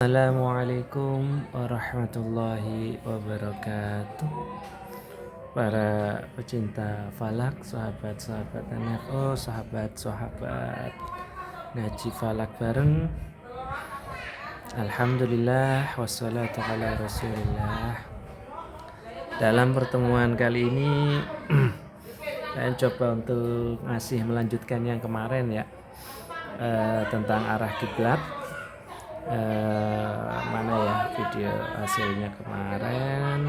Assalamualaikum warahmatullahi wabarakatuh. Para pecinta falak, sahabat-sahabat NFO, sahabat-sahabat ngaji falak bareng. Alhamdulillah wassalatu ala rasulillah. Dalam pertemuan kali ini saya coba untuk melanjutkan yang kemarin ya, tentang arah kiblat. Mana ya video hasilnya kemarin.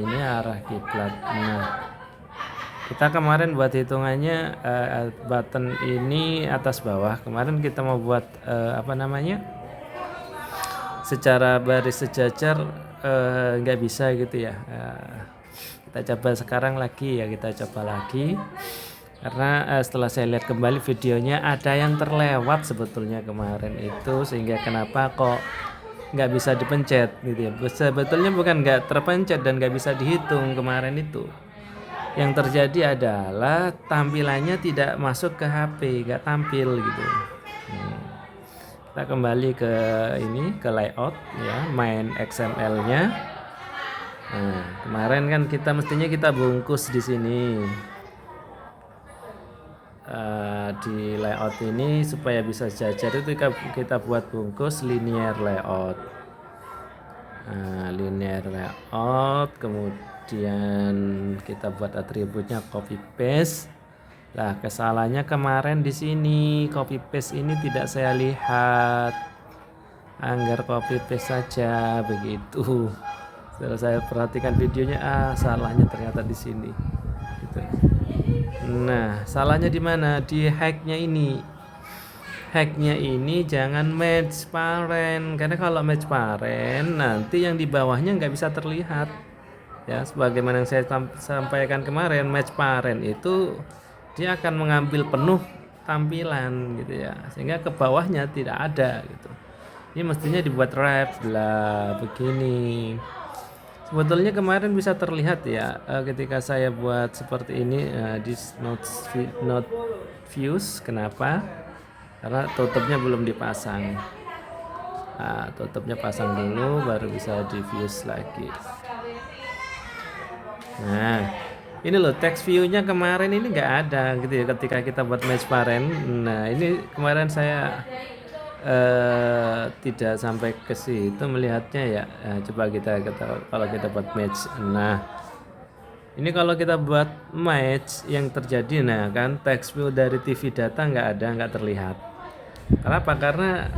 Ini arah kiblat. Nah, kita kemarin buat hitungannya button ini atas bawah. Kemarin kita mau buat secara baris sejajar, nggak bisa gitu ya. Kita coba sekarang lagi ya, kita coba lagi. Karena setelah saya lihat kembali videonya ada yang terlewat sebetulnya kemarin itu, sehingga kenapa kok nggak bisa dipencet gitu ya. Sebetulnya bukan nggak terpencet dan nggak bisa dihitung kemarin itu. Yang terjadi adalah tampilannya tidak masuk ke HP, nggak tampil gitu. Kita kembali ke layout ya, main XML-nya. Nah, kemarin kan mestinya kita bungkus di sini. Di layout ini supaya bisa jajar itu kita buat bungkus linear layout. Linear layout, kemudian kita buat atributnya copy paste. Lah, kesalahannya kemarin di sini copy paste ini tidak saya lihat. Anggar copy paste saja begitu. Setelah saya perhatikan videonya, salahnya ternyata di sini. Gitu. Nah, salahnya di mana? Di hacknya ini. Hacknya ini jangan match parent, karena kalau match parent nanti yang di bawahnya nggak bisa terlihat. Ya, sebagaimana yang saya sampaikan kemarin, match parent itu dia akan mengambil penuh tampilan gitu ya, sehingga ke bawahnya tidak ada gitu. Ini mestinya dibuat wrap lah begini. Sebetulnya kemarin bisa terlihat ya, ketika saya buat seperti ini, this not views. Kenapa? Karena tutupnya belum dipasang. Tutupnya pasang dulu baru bisa di views lagi. Nah, ini loh text view-nya kemarin ini nggak ada gitu ya ketika kita buat match parent. Nah, ini kemarin saya tidak sampai ke situ melihatnya ya. Coba kita kalau kita buat match. Nah, ini kalau kita buat match yang terjadi, nah kan text view dari TV data nggak terlihat. Kenapa? Karena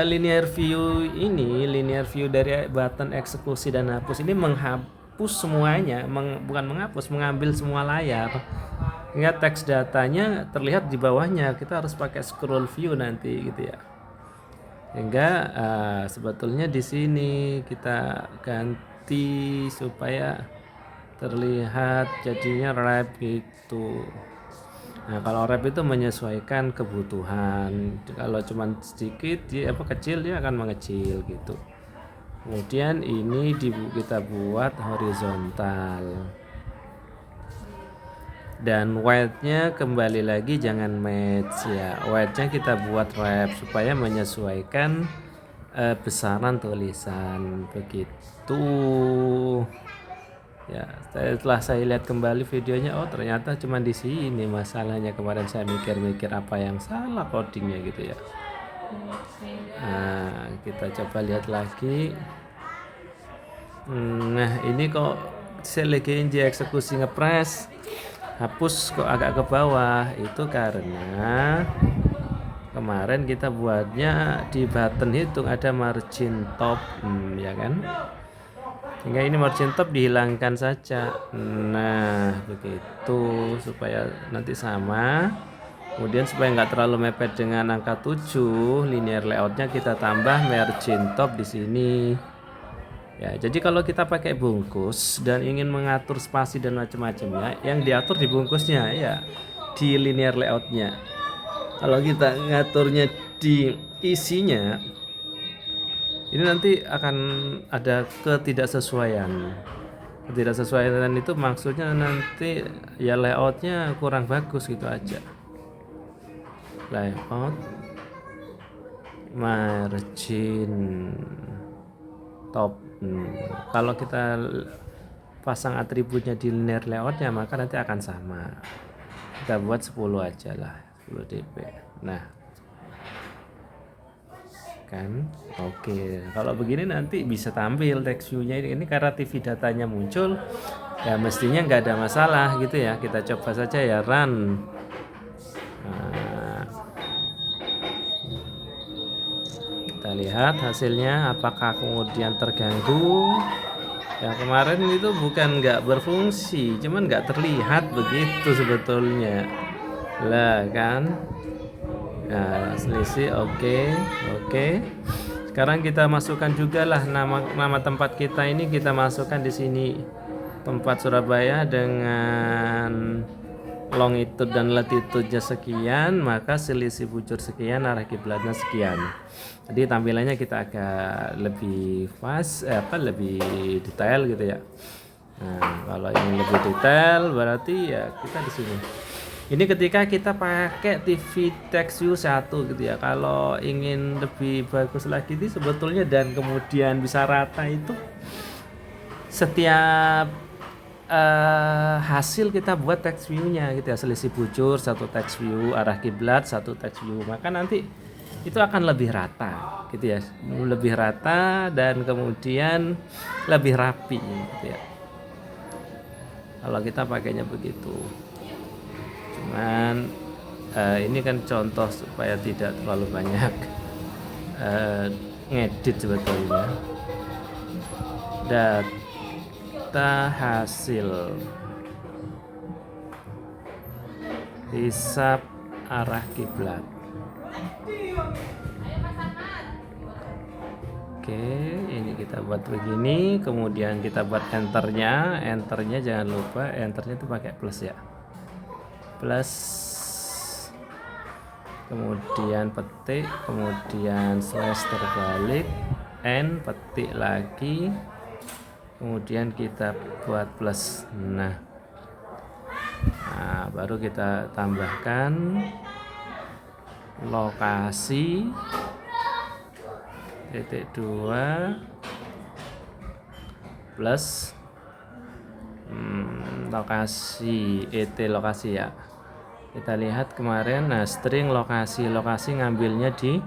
linear view dari button eksekusi dan hapus ini menghapus semuanya, bukan menghapus, mengambil semua layar. Hingga teks datanya terlihat di bawahnya. Kita harus pakai scroll view nanti gitu ya. Hingga sebetulnya di sini kita ganti supaya terlihat jadinya wrap gitu. Nah, kalau wrap itu menyesuaikan kebutuhan. Kalau cuma sedikit kecil, dia akan mengecil gitu. Kemudian ini kita buat horizontal. Dan width-nya kembali lagi jangan match ya. Width-nya kita buat wrap supaya menyesuaikan besaran tulisan begitu. Ya, setelah saya lihat kembali videonya, ternyata cuma di sini masalahnya. Kemarin saya mikir-mikir apa yang salah codingnya gitu ya. Nah, kita coba lihat lagi. Nah, ini kok select eksekusi ngepres hapus kok agak ke bawah. Itu karena kemarin kita buatnya di button hitung ada margin top, ya kan? Hingga ini margin top dihilangkan saja. Nah, begitu supaya nanti sama. Kemudian supaya nggak terlalu mepet dengan angka 7, linear layoutnya kita tambah margin top di sini. Ya, jadi kalau kita pakai bungkus dan ingin mengatur spasi dan macam-macamnya, yang diatur di bungkusnya ya, di linear layoutnya. Kalau kita ngaturnya di isinya, ini nanti akan ada ketidaksesuaian. Ketidaksesuaian itu maksudnya nanti ya layoutnya kurang bagus gitu aja. Layout margin top. Kalau kita pasang atributnya di linear layoutnya, maka nanti akan sama. Kita buat 10 aja lah, 10 dp. Nah kan, oke. Kalau begini nanti bisa tampil text view-nya ini karena TV datanya muncul, ya mestinya nggak ada masalah gitu ya. Kita coba saja ya, run. Nah, kita lihat hasilnya apakah kemudian terganggu. Ya kemarin itu bukan nggak berfungsi, cuman nggak terlihat begitu sebetulnya lah kan. Nah, selisih oke. Sekarang kita masukkan juga lah nama tempat kita ini, kita masukkan di sini tempat Surabaya dengan longitude dan latitude-nya sekian, maka selisih bujur sekian, arah kiblatnya sekian. Jadi tampilannya kita agak lebih lebih detail gitu ya. Nah, kalau ingin lebih detail berarti ya kita di sini. Ini ketika kita pakai TV TextView 1 gitu ya. Kalau ingin lebih bagus lagi itu sebetulnya dan kemudian bisa rata itu setiap hasil kita buat text view-nya gitu ya. Selisih bujur satu text view, arah kiblat satu text view. Maka nanti itu akan lebih rata gitu ya. Lebih rata dan kemudian lebih rapi gitu ya. Kalau kita pakainya begitu. Cuman ini kan contoh supaya tidak terlalu banyak ngedit sebetulnya. Data hasil hisab arah kiblat. Oke, ini kita buat begini, kemudian kita buat enternya jangan lupa enternya itu pakai plus ya, plus, kemudian petik, kemudian slash terbalik, n petik lagi, kemudian kita buat plus. Nah baru kita tambahkan lokasi titik 2 plus lokasi lokasi ya. Kita lihat kemarin, nah string lokasi ngambilnya di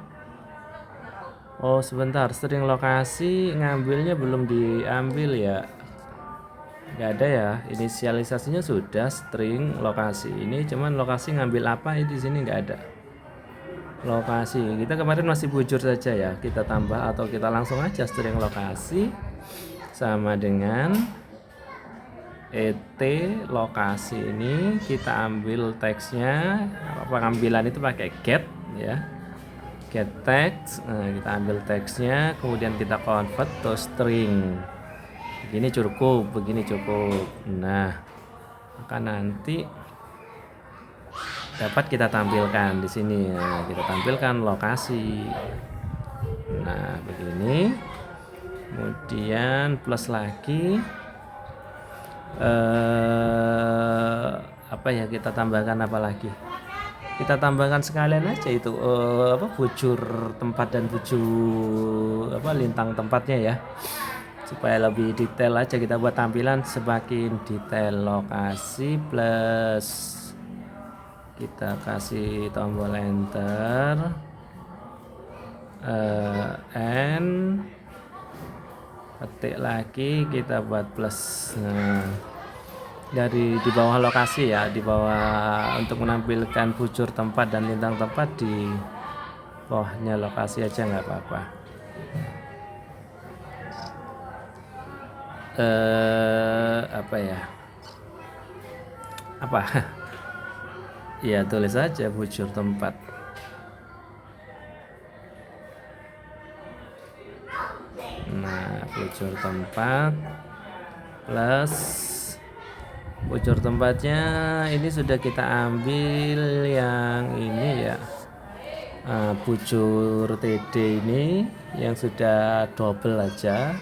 string lokasi ngambilnya belum diambil ya, nggak ada ya. Inisialisasinya sudah string lokasi ini, cuman lokasi ngambil apa di sini nggak ada. Lokasi kita kemarin masih bujur saja ya, kita tambah atau kita langsung aja string lokasi sama dengan lokasi ini kita ambil teksnya, pengambilan itu pakai get ya, get text. Nah, kita ambil teksnya kemudian kita convert to string. Begini cukup. Nah maka nanti dapat kita tampilkan di sini ya, kita tampilkan lokasi. Nah begini, kemudian plus lagi kita tambahkan apa lagi? Kita tambahkan sekalian aja itu bujur tempat dan bujur lintang tempatnya ya, supaya lebih detail aja. Kita buat tampilan semakin detail. Lokasi plus, kita kasih tombol enter, n ketik lagi, kita buat plus. Nah, dari di bawah lokasi ya, di bawah untuk menampilkan bujur tempat dan lintang tempat, di bawahnya lokasi aja nggak apa-apa. Ya tulis aja bujur tempat. Nah bujur tempat plus bujur tempatnya ini sudah kita ambil yang ini ya, bujur TD ini yang sudah double aja.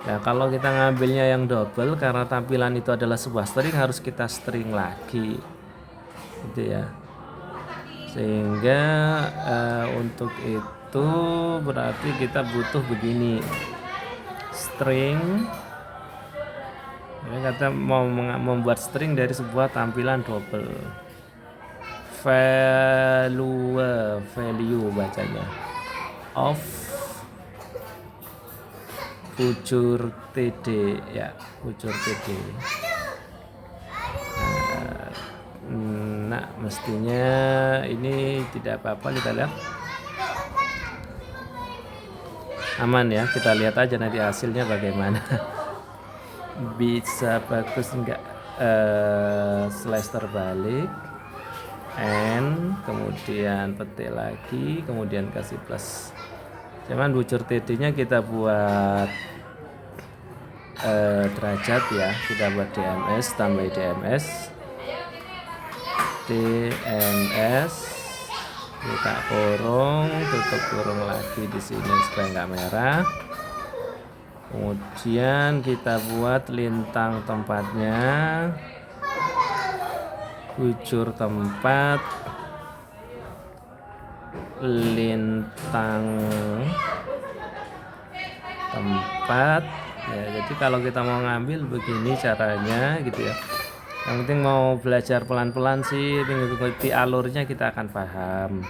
Nah kalau kita ngambilnya yang double, karena tampilan itu adalah sebuah string, harus kita string lagi gitu ya. Sehingga untuk itu berarti kita butuh begini, string. Kita mau membuat string dari sebuah tampilan double. Value bacanya of bujur td ya, bujur td. Nah, mestinya ini tidak apa-apa, kita lihat aman ya. Kita lihat aja nanti hasilnya bagaimana. Bisa bagus enggak. Slash terbalik n, kemudian petik lagi, kemudian kasih plus. Cuman bujur td nya kita buat derajat ya, kita buat dms, tambah dms, kita kurung, tutup kurung lagi di sini supaya nggak merah. Kemudian kita buat lintang tempatnya, bujur tempat, lintang tempat ya. Jadi kalau kita mau ngambil begini caranya gitu ya. Yang penting mau belajar pelan-pelan sih, mengikuti alurnya kita akan paham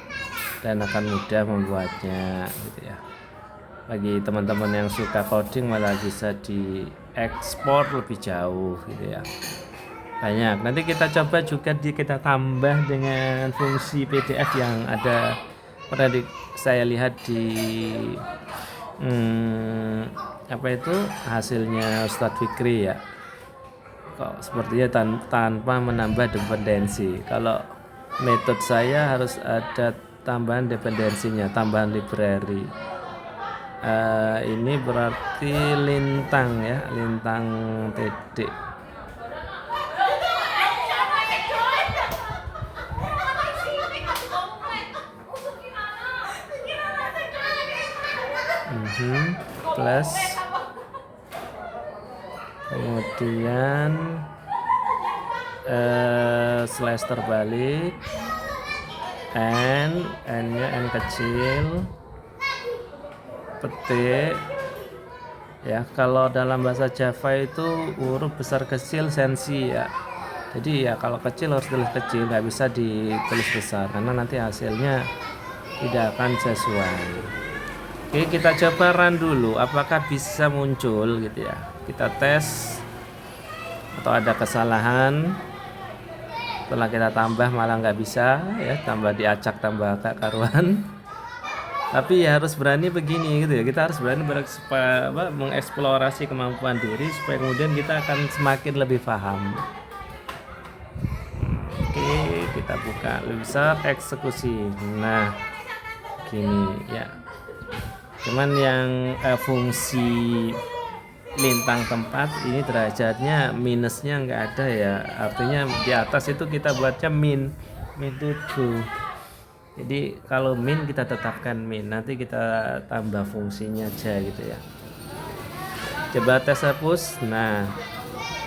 dan akan mudah membuatnya gitu ya. Bagi teman-teman yang suka coding malah bisa diekspor lebih jauh gitu ya. Banyak. Nanti kita coba juga kita tambah dengan fungsi PDF yang ada, pernah saya lihat di apa itu hasilnya Ustadz Fikri ya. Kok sepertinya tanpa menambah dependensi. Kalau metode saya harus ada tambahan dependensinya, tambahan library. Ini berarti lintang ya, lintang td. Plus, kemudian slash terbalik, n nya n kecil, petik ya. Kalau dalam bahasa Java itu huruf besar kecil sensi ya. Jadi ya kalau kecil harus tulis kecil, nggak bisa ditulis besar karena nanti hasilnya tidak akan sesuai. Oke, kita coba run dulu apakah bisa muncul gitu ya. Kita tes atau ada kesalahan. Setelah kita tambah malah nggak bisa ya, tambah diacak tambah gak karuan. Tapi ya harus berani begini gitu ya. Kita harus berani mengeksplorasi kemampuan diri supaya kemudian kita akan semakin lebih paham. Oke, kita buka lebih besar eksekusi. Nah, gini ya. Cuman yang fungsi lintang tempat ini derajatnya minusnya nggak ada ya. Artinya di atas itu kita buatnya min itu. Jadi kalau min kita tetapkan min, nanti kita tambah fungsinya aja gitu ya. Coba tes hapus. Nah,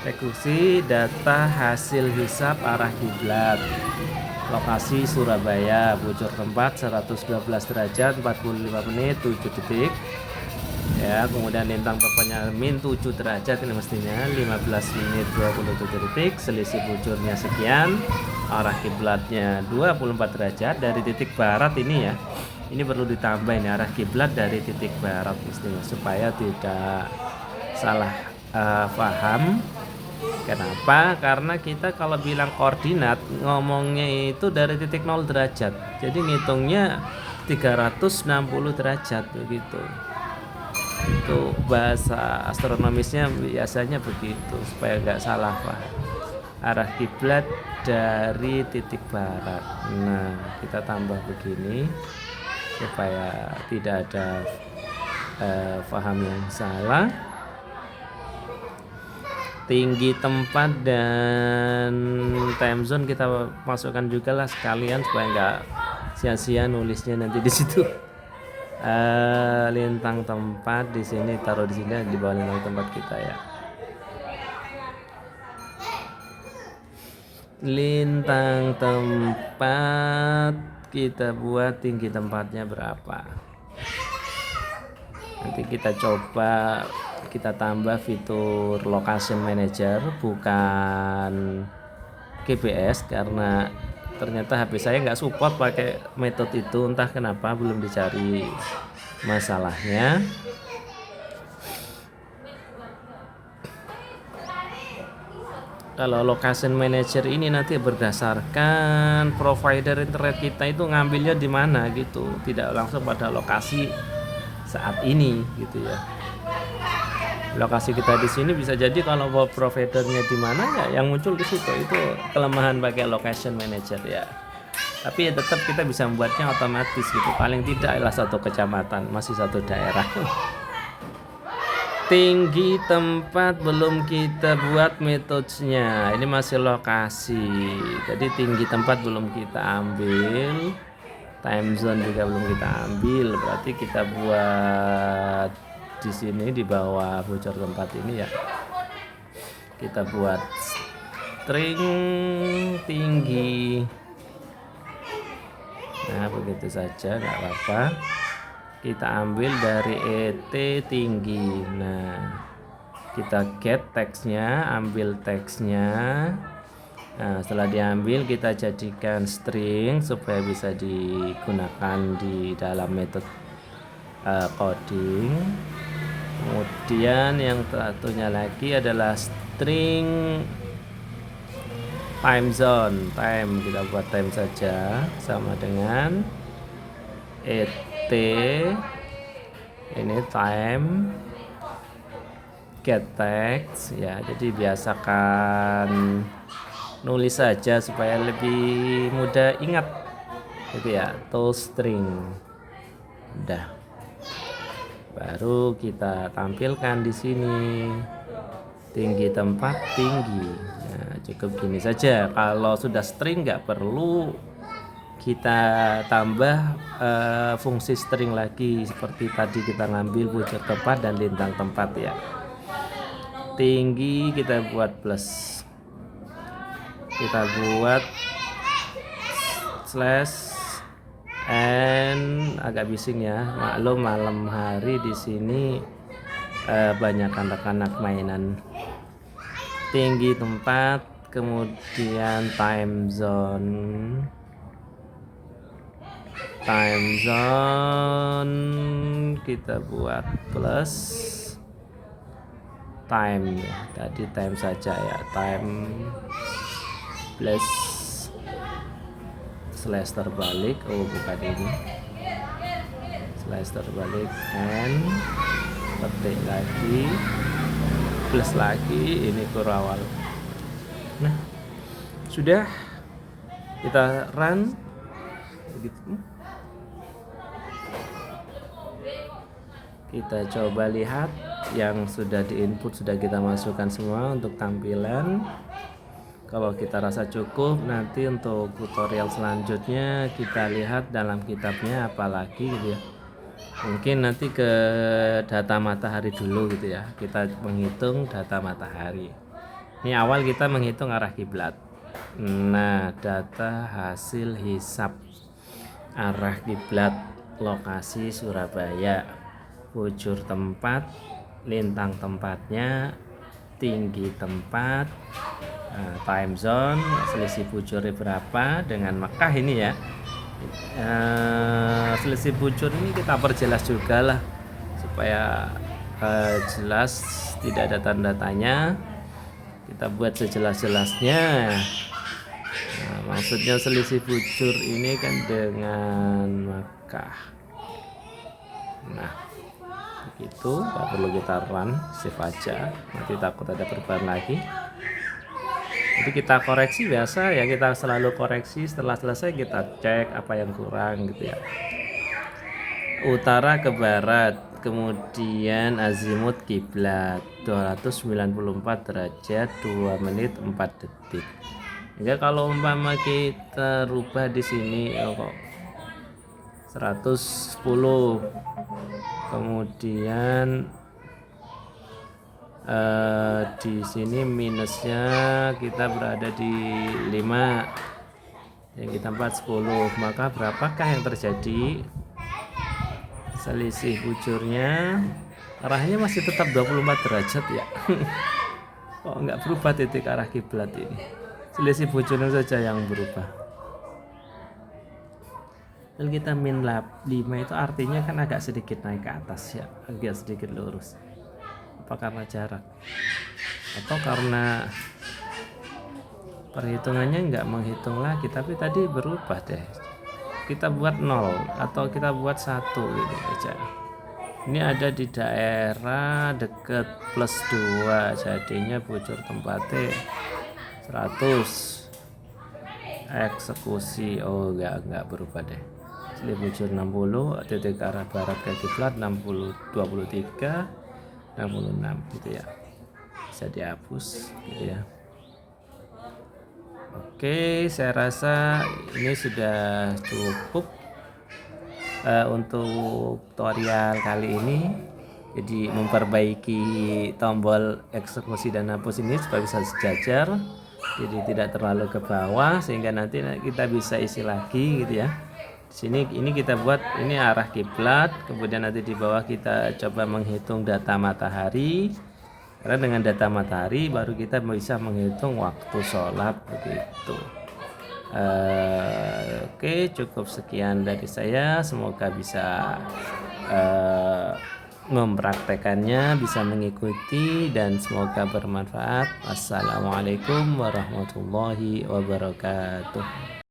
eksekusi data hasil hisap arah kiblat. Lokasi Surabaya, bujur tempat 112 derajat 45 menit 7 detik ya. Kemudian lintang tempatnya min 7 derajat ini mestinya 15 menit 27 detik. Selisih bujurnya sekian, arah kiblatnya 24 derajat dari titik barat ini ya. Ini perlu ditambah ini arah kiblat dari titik barat mestinya supaya tidak salah paham. Kenapa? Karena kita kalau bilang koordinat ngomongnya itu dari titik 0 derajat. Jadi ngitungnya 360 derajat begitu. Itu bahasa astronomisnya biasanya begitu supaya nggak salah paham. Arah kiblat dari titik barat. Nah, kita tambah begini supaya tidak ada paham yang salah. Tinggi tempat dan time zone kita masukkan juga lah sekalian supaya nggak sia-sia nulisnya nanti di situ. Lintang tempat di sini, taruh di sini di bawah lintang tempat kita ya. Lintang tempat kita buat tinggi tempatnya berapa. Nanti kita coba kita tambah fitur location manager, bukan GPS, karena ternyata HP saya nggak support pakai metode itu, entah kenapa, belum dicari masalahnya. Kalau location manager ini nanti berdasarkan provider internet kita itu ngambilnya di mana gitu, tidak langsung pada lokasi saat ini gitu ya. Lokasi kita di sini bisa jadi kalau providernya di mana ya yang muncul di situ. Itu kelemahan pakai location manager ya. Tapi ya tetap kita bisa membuatnya otomatis gitu. Paling tidak adalah satu kecamatan, masih satu daerah. Tinggi tempat belum kita buat metodenya. Ini masih lokasi. Jadi tinggi tempat belum kita ambil. Time zone juga belum kita ambil. Berarti kita buat di sini di bawah bocor tempat ini ya. Kita buat string tinggi. Nah, begitu saja, nggak apa-apa. Kita ambil dari ET tinggi. Nah, kita get teksnya, ambil teksnya. Nah, setelah diambil kita jadikan string supaya bisa digunakan di dalam metode coding. Kemudian yang satunya lagi adalah string time zone. Time kita buat time saja, sama dengan ET ini time get text ya. Jadi biasakan nulis saja supaya lebih mudah ingat gitu ya. ToString udah, baru kita tampilkan di sini tinggi tempat tinggi. Nah, cukup gini saja. Kalau sudah string nggak perlu kita tambah fungsi string lagi seperti tadi kita ngambil bocor tempat dan lintang tempat ya. Tinggi kita buat plus, kita buat slash n, agak bising ya, maklum malam hari di sini banyak anak-anak mainan. Tinggi tempat, kemudian time zone kita buat plus time ya. Tadi time saja ya, time plus slash terbalik, oh bukan ini, slash terbalik n, petik lagi, plus lagi, ini kurawal. Nah, sudah, kita run begitu. Kita coba lihat yang sudah diinput, sudah kita masukkan semua untuk tampilan. Kalau kita rasa cukup, nanti untuk tutorial selanjutnya kita lihat dalam kitabnya apalagi gitu ya. Mungkin nanti ke data matahari dulu gitu ya. Kita menghitung data matahari. Ini awal kita menghitung arah kiblat. Nah, data hasil hisap arah kiblat lokasi Surabaya, bujur tempat, lintang tempatnya, tinggi tempat, time zone, selisih bujurnya berapa dengan Mekah ini ya. Selisih bujur ini kita perjelas juga lah supaya jelas, tidak ada tanda-tanya. Kita buat sejelas-jelasnya. Nah, maksudnya selisih bujur ini kan dengan Mekah. Nah, begitu, nggak perlu kita run, save aja, nanti takut ada perubahan lagi. Jadi kita koreksi biasa ya, kita selalu koreksi, setelah selesai kita cek apa yang kurang gitu ya. Utara ke barat, kemudian azimut kiblat 294 derajat 2 menit 4 detik. Jadi kalau umpama kita rubah di sini 110, kemudian di sini minusnya kita berada di 5, Yang kita 10. Maka berapakah yang terjadi? Selisih bujurnya arahnya masih tetap 24 derajat ya. Kok nggak berubah titik arah kiblat ini? Selisih bujurnya saja yang berubah. Kalau kita min 5 itu artinya kan agak sedikit naik ke atas ya, agak sedikit lurus. Apa karena jarak? Atau karena perhitungannya nggak menghitung lagi, tapi tadi berubah deh. Kita buat 0 atau kita buat 1 gitu aja. Ini ada di daerah deket plus 2, jadinya bujur tempatnya 100. Eksekusi, oh enggak berubah deh. Selisih bujur 60, titik arah barat ke kiblat 60, 23, 66 gitu ya. Bisa dihapus gitu ya. Oke, saya rasa ini sudah cukup untuk tutorial kali ini. Jadi memperbaiki tombol eksekusi dan hapus ini supaya bisa sejajar, jadi tidak terlalu ke bawah, sehingga nanti kita bisa isi lagi gitu ya. Di sini ini kita buat ini arah kiblat, kemudian nanti di bawah kita coba menghitung data matahari. Karena dengan data matahari baru kita bisa menghitung waktu sholat begitu. Oke, cukup sekian dari saya. Semoga bisa mempraktekannya, bisa mengikuti, dan semoga bermanfaat. Assalamualaikum warahmatullahi wabarakatuh.